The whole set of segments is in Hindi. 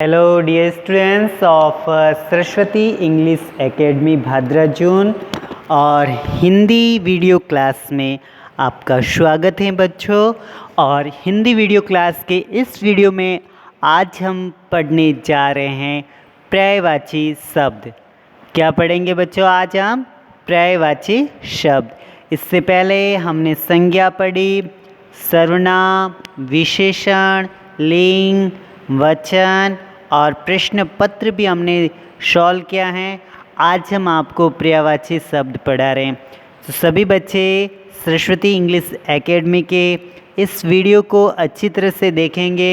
Hello dear students of Saraswati English academy Bhadrajun और हिंदी वीडियो क्लास में आपका स्वागत है बच्चों। और हिंदी वीडियो क्लास के इस वीडियो में आज हम पढ़ने जा रहे हैं पर्यायवाची शब्द। क्या पढ़ेंगे बच्चों? आज हम पर्यायवाची शब्द। इससे पहले हमने संज्ञा पढ़ी, सर्वनाम, विशेषण, लिंग, वचन और प्रश्न पत्र भी हमने सॉल्व किया है। आज हम आपको पर्यायवाची शब्द पढ़ा रहे हैं। तो सभी बच्चे सरस्वती इंग्लिश एकेडमी के इस वीडियो को अच्छी तरह से देखेंगे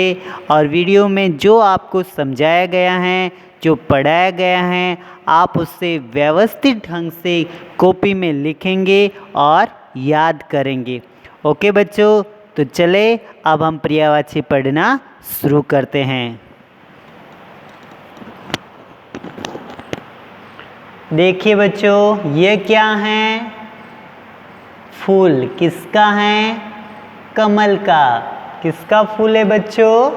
और वीडियो में जो आपको समझाया गया है, जो पढ़ाया गया है, आप उससे व्यवस्थित ढंग से कॉपी में लिखेंगे और याद करेंगे। ओके बच्चों, तो चले अब हम पर्यायवाची पढ़ना शुरू करते हैं। देखिए बच्चों, ये क्या है? फूल। किसका है? कमल का। किसका फूल है बच्चों?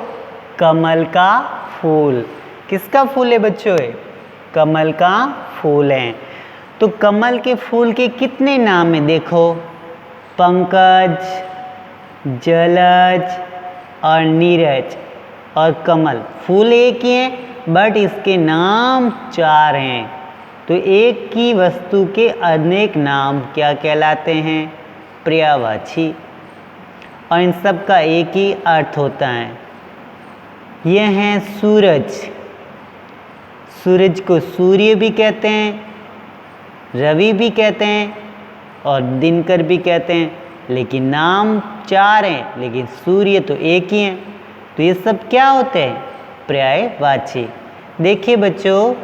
कमल का फूल। किसका फूल है बच्चों? कमल का फूल है। तो कमल के फूल के कितने नाम हैं? देखो, पंकज, जलज और नीरज और कमल। फूल एक ही है बट इसके नाम चार हैं। तो एक की वस्तु के अनेक नाम क्या कहलाते हैं? पर्यायवाची। और इन सब का एक ही अर्थ होता है। ये हैं सूरज। सूरज को सूर्य भी कहते हैं, रवि भी कहते हैं और दिनकर भी कहते हैं, लेकिन नाम चार हैं, लेकिन सूर्य तो एक ही है। तो ये सब क्या होते हैं? पर्यायवाची। देखिए बच्चों,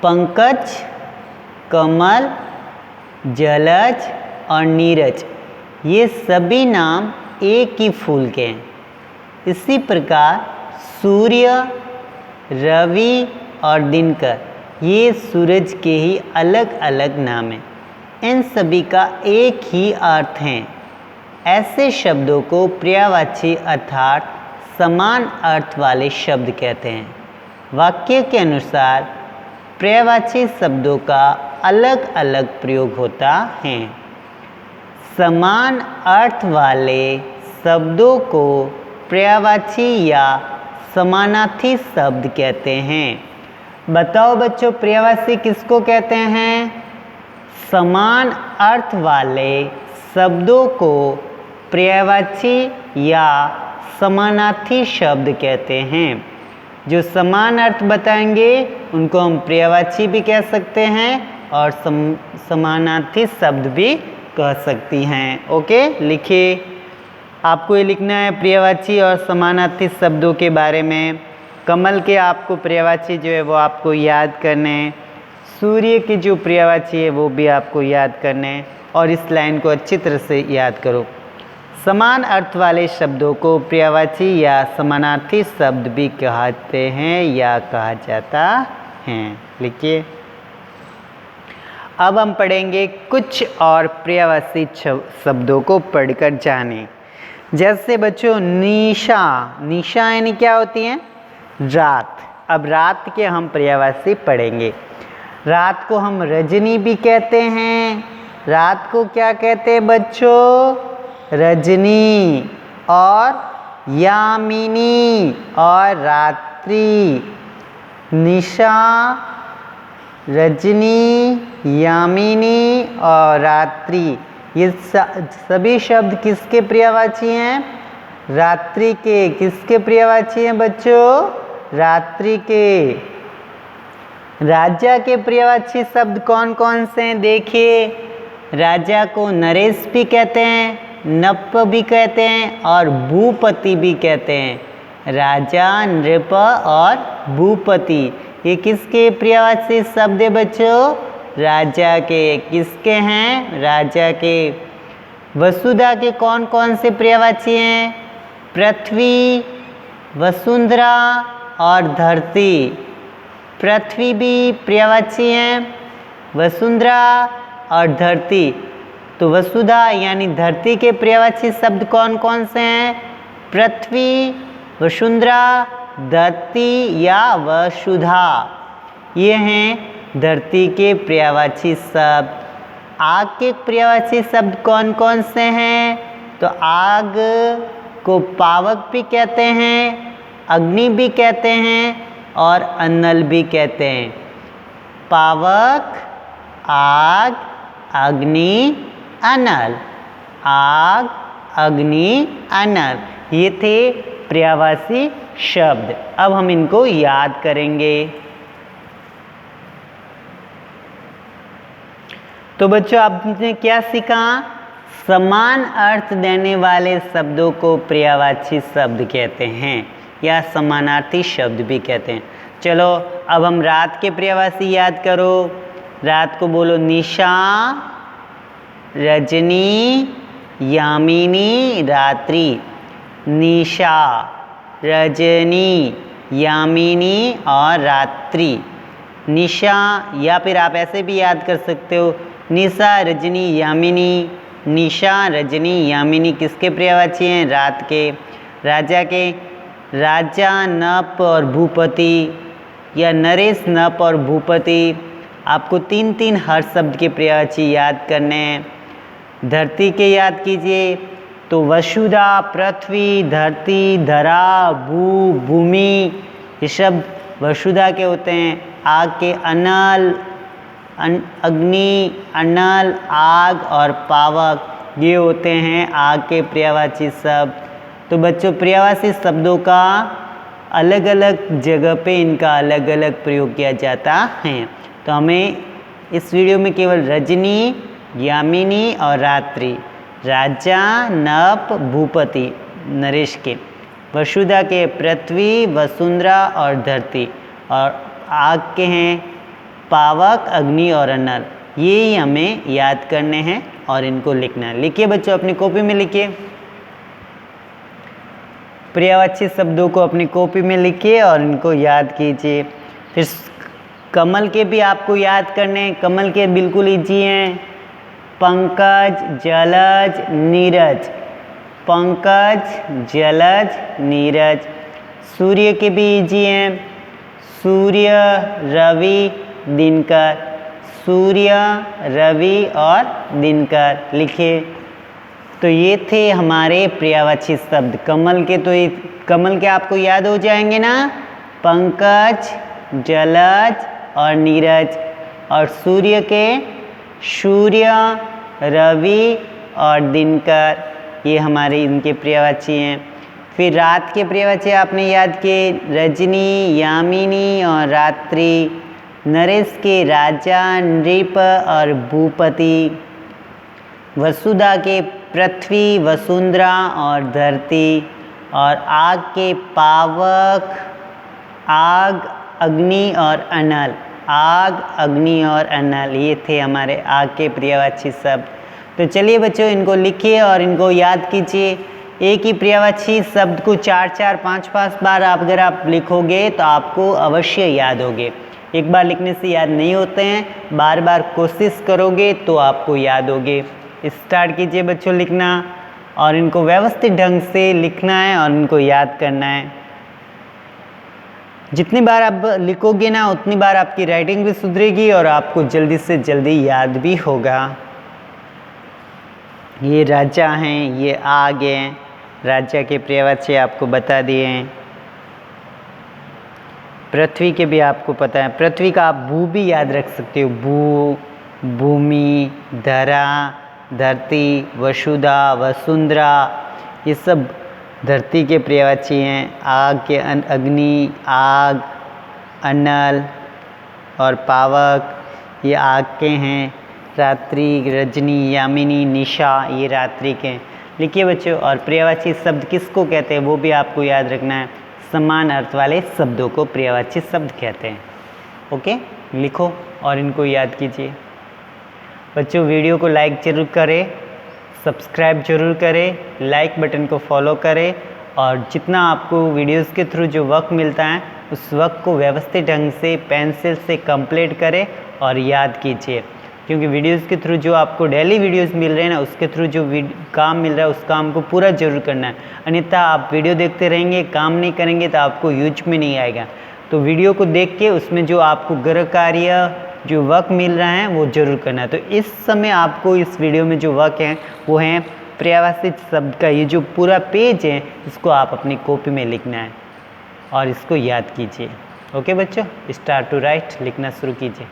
पंकज, कमल, जलज और नीरज, ये सभी नाम एक ही फूल के हैं। इसी प्रकार सूर्य, रवि और दिनकर, ये सूरज के ही अलग अलग नाम हैं। इन सभी का एक ही अर्थ है। ऐसे शब्दों को पर्यायवाची अर्थात समान अर्थ वाले शब्द कहते हैं। वाक्य के अनुसार पर्यायवाची शब्दों का अलग अलग प्रयोग होता है। समान अर्थ वाले शब्दों को पर्यायवाची या समानार्थी शब्द कहते हैं। बताओ बच्चों, पर्यायवाची किसको कहते हैं? समान अर्थ वाले शब्दों को पर्यायवाची या समानार्थी शब्द कहते हैं। जो समान अर्थ बताएंगे उनको हम पर्यायवाची भी कह सकते हैं और समानार्थी शब्द भी कह सकती हैं। ओके, लिखिए। आपको ये लिखना है पर्यायवाची और समानार्थी शब्दों के बारे में। कमल के आपको पर्यायवाची जो है वो आपको याद करने हैं। सूर्य की जो पर्यायवाची है वो भी आपको याद करने हैं। और इस लाइन को अच्छी तरह से याद करो। समान अर्थ वाले शब्दों को पर्यायवाची या समानार्थी शब्द भी कहते हैं या कहा जाता है। लिखिए। अब हम पढ़ेंगे कुछ और पर्यायवाची शब्दों को पढ़कर जाने। जैसे बच्चों, निशा। निशा यानी क्या होती है? रात। अब रात के हम पर्यायवाची पढ़ेंगे। रात को हम रजनी भी कहते हैं। रात को क्या कहते हैं बच्चों? रजनी और यामिनी और रात्रि। निशा, रजनी, यामिनी और रात्रि, ये सभी शब्द किसके पर्यायवाची हैं? रात्रि के। किसके पर्यायवाची हैं बच्चों? रात्रि के। राजा के पर्यायवाची शब्द कौन कौन से हैं? देखिए, राजा को नरेश भी कहते हैं, नप भी कहते हैं और भूपति भी कहते हैं। राजा, नृप और भूपति, ये किसके पर्यायवाची शब्द है बच्चों? राजा के। किसके हैं? राजा के। वसुधा के कौन कौन से पर्यायवाची हैं? पृथ्वी, वसुंधरा और धरती। पृथ्वी भी पर्यायवाची हैं, वसुंधरा और धरती। तो वसुधा यानी धरती के पर्यायवाची शब्द कौन कौन से हैं? पृथ्वी, वसुंधरा धरती या वसुधा। ये हैं धरती के पर्यायवाची शब्द। आग के पर्यायवाची शब्द कौन कौन से हैं? तो आग को पावक भी कहते हैं, अग्नि भी कहते हैं और अनल भी कहते हैं। पावक, आग, अग्नि, अनल। आग, अग्नि, अनल, ये थे पर्यायवाची शब्द। अब हम इनको याद करेंगे। तो बच्चों आपने क्या सीखा? समान अर्थ देने वाले शब्दों को पर्यायवाची शब्द कहते हैं या समानार्थी शब्द भी कहते हैं। चलो अब हम रात के पर्यायवाची याद करो। रात को बोलो निशा, रजनी, यामिनी, रात्रि। निशा, रजनी, यामिनी और रात्रि। निशा, या फिर आप ऐसे भी याद कर सकते हो, निशा, रजनी, यामिनी। निशा, रजनी, यामिनी किसके पर्यायवाची हैं? रात के। राजा के, राजा, नप और भूपति या नरेश, नप और भूपति। आपको तीन तीन हर शब्द के पर्यायवाची याद करने हैं। धरती के याद कीजिए तो वसुधा, पृथ्वी, धरती, धरा, भू, भूमि, ये शब्द वसुधा के होते हैं। आग के अनल, अग्नि, अनल, आग और पावक, ये होते हैं आग के पर्यायवाची शब्द। तो बच्चों पर्यायवाची शब्दों का अलग अलग जगह पे इनका अलग अलग प्रयोग किया जाता है। तो हमें इस वीडियो में केवल रजनी, यामिनी और रात्रि, राजा, नप, भूपति नरेश के, वसुधा के पृथ्वी, वसुंधरा और धरती, और आग के हैं पावक, अग्नि और अनल। ये ही हमें याद करने हैं और इनको लिखना है। लिखिए बच्चों, अपनी कॉपी में लिखिए। पर्यायवाची शब्दों को अपनी कॉपी में लिखिए और इनको याद कीजिए। फिर कमल के भी आपको याद करने हैं। कमल के बिल्कुल ईजी हैं। पंकज, जलज, नीरज। पंकज, जलज, नीरज। सूर्य के भी ईजी हैं। सूर्य, रवि, दिनकर। सूर्य, रवि और दिनकर लिखिए। तो ये थे हमारे पर्यायवाची शब्द। कमल के, तो ये कमल के आपको याद हो जाएंगे ना? पंकज, जलज और नीरज। और सूर्य के सूर्य, रवि और दिनकर, ये हमारे इनके पर्यायवाची हैं। फिर रात के पर्यायवाची आपने याद किए, रजनी, यामिनी और रात्रि। नरेश के राजा, नृप और भूपति। वसुधा के पृथ्वी, वसुंधरा और धरती। और आग के पावक, आग, अग्नि और अनल। आग, अग्नि और अनल, ये थे हमारे आग के पर्यायवाची शब्द। तो चलिए बच्चों, इनको लिखिए और इनको याद कीजिए। एक ही पर्यायवाची शब्द को 4-4, 5-5 बार अगर आप लिखोगे तो आपको अवश्य याद होंगे। एक बार लिखने से याद नहीं होते हैं, बार बार कोशिश करोगे तो आपको याद होंगे। स्टार्ट कीजिए बच्चों लिखना, और इनको व्यवस्थित ढंग से लिखना है और इनको याद करना है। जितनी बार आप लिखोगे ना, उतनी बार आपकी राइटिंग भी सुधरेगी और आपको जल्दी से जल्दी याद भी होगा। ये राजा हैं, ये आग हैं। राजा के पर्यायवाची आपको बता दिए हैं। पृथ्वी के भी आपको पता है। पृथ्वी का आप भू भी याद रख सकते हो। भू, भूमि, धरा, धरती, वसुधा, वसुंधरा, ये सब धरती के पर्यायवाची हैं। आग के अग्नि, आग, अनल और पावक, ये आग के हैं। रात्रि, रजनी, यामिनी, निशा, ये रात्रि के हैं। लिखिए बच्चों, और पर्यायवाची शब्द किसको कहते हैं वो भी आपको याद रखना है। समान अर्थ वाले शब्दों को पर्यायवाची शब्द कहते हैं। ओके, लिखो और इनको याद कीजिए। बच्चों वीडियो को लाइक ज़रूर करें, सब्सक्राइब जरूर करें, लाइक बटन को फॉलो करें, और जितना आपको वीडियोस के थ्रू जो वक्त मिलता है उस वक्त को व्यवस्थित ढंग से पेंसिल से कंप्लीट करें और याद कीजिए। क्योंकि वीडियोस के थ्रू जो आपको डेली वीडियोस मिल रहे हैं ना, उसके थ्रू जो काम मिल रहा है उस काम को पूरा जरूर करना है। अन्यथा आप वीडियो देखते रहेंगे, काम नहीं करेंगे तो आपको यूज में नहीं आएगा। तो वीडियो को देख के उसमें जो आपको गृह कार्य जो वर्क मिल रहा है वो जरूर करना है। तो इस समय आपको इस वीडियो में जो वर्क है वो है पर्यायवाची शब्द का ये जो पूरा पेज है, इसको आप अपनी कॉपी में लिखना है और इसको याद कीजिए। ओके बच्चों, स्टार्ट टू राइट, लिखना शुरू कीजिए।